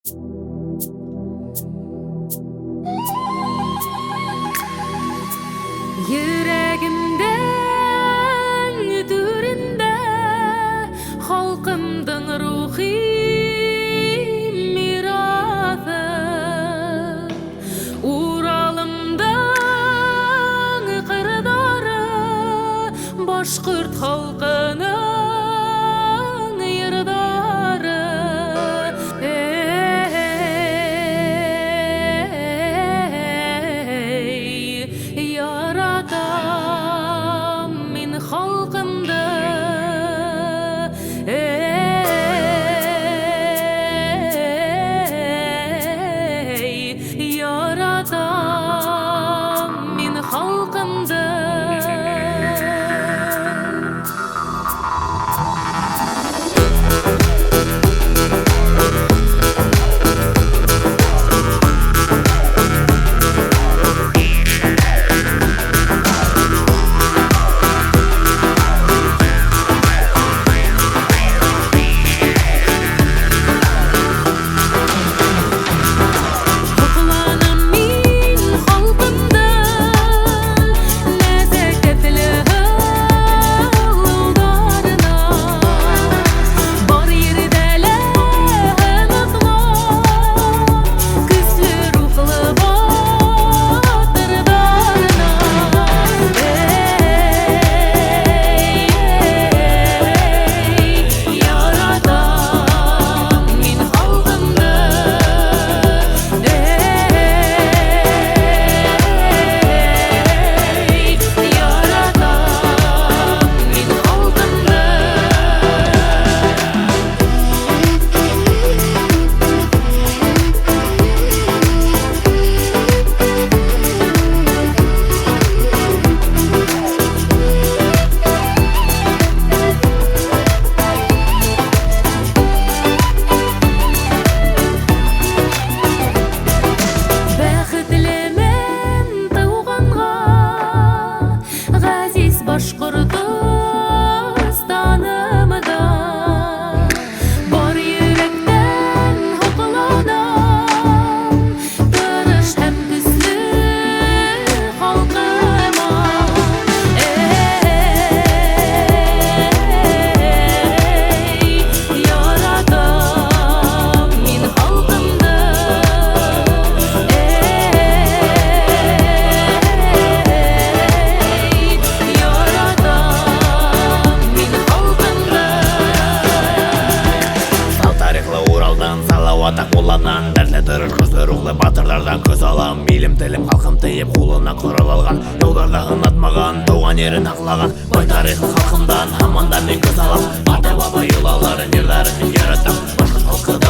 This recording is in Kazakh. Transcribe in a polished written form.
Yüreğimden düründe halkımdan ruhi mirası, Uralımdan kırdarı Başkırt halkının yırdarı. Yaratam min halkımda, yaratam min halkımda. Башкортостанымда бар йөрәктән һокланам, тырыш һәм көчле халкыма. Яратам мин халкымда, Салават Акуланан дәртле тырыш көзле рухлы батырлардан көз алам. Милем телем халкым тыеп кулына корал алган, юлларда ынатмаган, туган ерин аклаган бай тарихы халкымдан һаман да мен көз алам. Ата баба юлларын, йырларын мин яратам. Башкорт халкы